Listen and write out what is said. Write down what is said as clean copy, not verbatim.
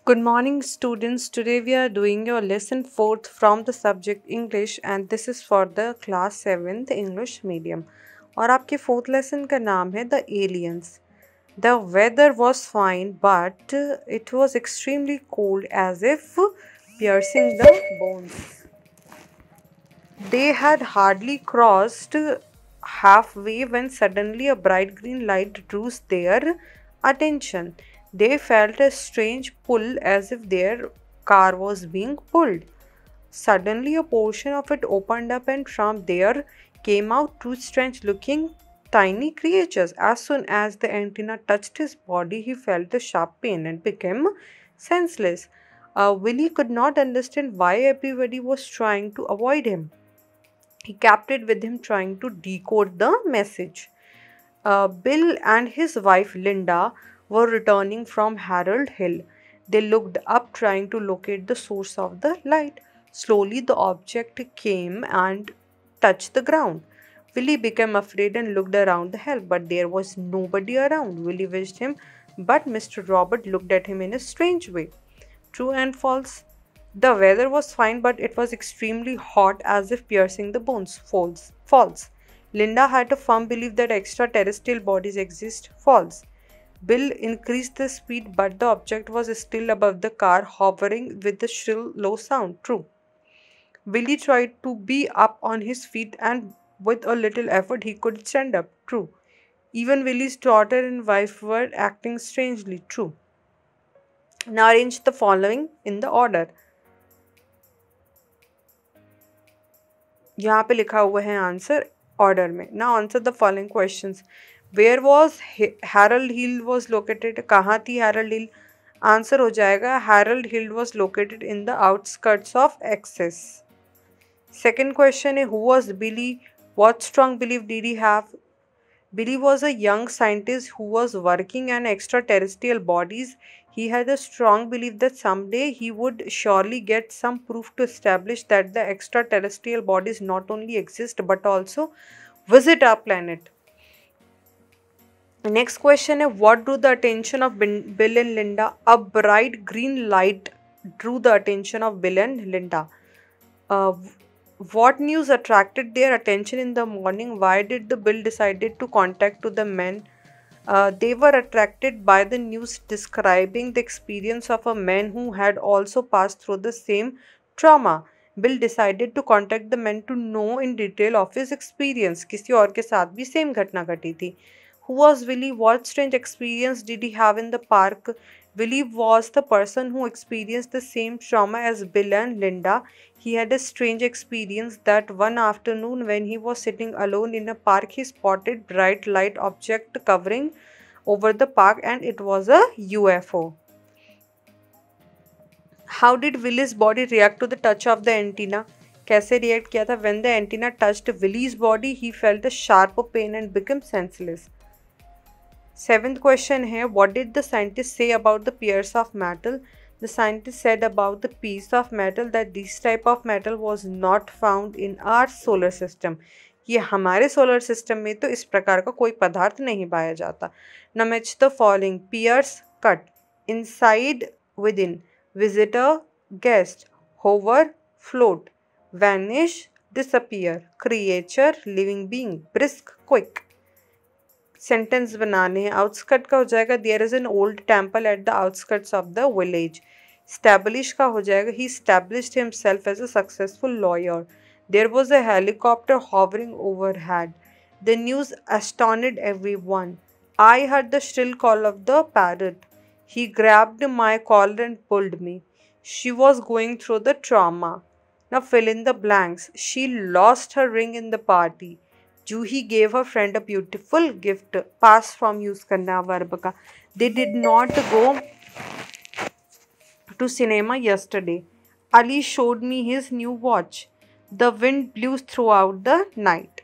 Good morning, students. Today we are doing your lesson 4th from the subject English and this is for the class 7th English medium. और आपके 4th lesson का नाम है The Aliens. The weather was fine but it was extremely cold as if piercing the bones. They had hardly crossed halfway when suddenly a bright green light drew their attention. They felt a strange pull as if their car was being pulled. Suddenly, a portion of it opened up, and from there came out two strange looking tiny creatures. As soon as the antenna touched his body, he felt a sharp pain and became senseless. Willie could not understand why everybody was trying to avoid him. He kept it with him, trying to decode the message. Bill and his wife Linda were returning from Harold Hill. They looked up, trying to locate the source of the light. Slowly, the object came and touched the ground. Willie became afraid and looked around the help, but there was nobody around. Willie wished him, but Mr. Robert looked at him in a strange way. True and false. The weather was fine, but it was extremely hot, as if piercing the bones. False. False. Linda had a firm belief that extraterrestrial bodies exist. False. Bill increased the speed, but the object was still above the car, hovering with a shrill, low sound. True. Willie tried to be up on his feet, and with a little effort, he could stand up. True. Even Willie's daughter and wife were acting strangely. True. Now arrange the following in the order. यहाँ पे लिखा हुआ है answer order में. Now answer the following questions. Where was Harold Hill was located. कहाँ थी Harold Hill? Answer हो जाएगा Harold Hill was located in the outskirts of Essex. Second question है who was Billy. What strong believe did he have? Billy was a young scientist who was working on extraterrestrial bodies. He had a strong belief that someday he would surely get some proof to establish that the extraterrestrial bodies not only exist but also visit our planet. Next question is what drew the attention of Bill and Linda? A bright green light drew the attention of Bill and Linda. Uh, what news attracted their attention in the morning? Why did the Bill decided to contact to the men? They were attracted by the news describing the experience of a man who had also passed through the same trauma. Bill decided to contact the men to know in detail of his experience. किसी और के साथ भी same घटना घटी थी. Who was Willie? What strange experience did he have in the park? Willie was the person who experienced the same trauma as Bill and Linda. He had a strange experience that one afternoon when he was sitting alone in a park, he spotted bright light object covering over the park and it was a UFO. How did Willie's body react to the touch of the antenna? कैसे react किया था? When the antenna touched Willie's body, he felt a sharp pain and became senseless. Seventh question here, what did the scientist say about the pairs of metal? The scientist said about the piece of metal that this type of metal was not found in our solar system. ये हमारे solar system में तो इस प्रकार का कोई पदार्थ नहीं पाया जाता. Now match the following. Pierce, cut. Inside, within. Visitor, guest. Hover, float. Vanish, disappear. Creature, living being. Brisk, quick. Sentence बनाने हैं. आउटस्कर्ट का हो जाएगा there is an old temple at the outskirts of the village. Establish का हो जाएगा he established himself as a successful lawyer. There was a helicopter hovering overhead. The news astounded everyone. I heard the shrill call of the parrot. He grabbed my collar and pulled me. She was going through the trauma. Now fill in the blanks. She lost her ring in the party. Juhi gave her friend a beautiful gift. Past from use करना verb का. They did not go to cinema yesterday. Ali showed me his new watch. The wind blew throughout the night.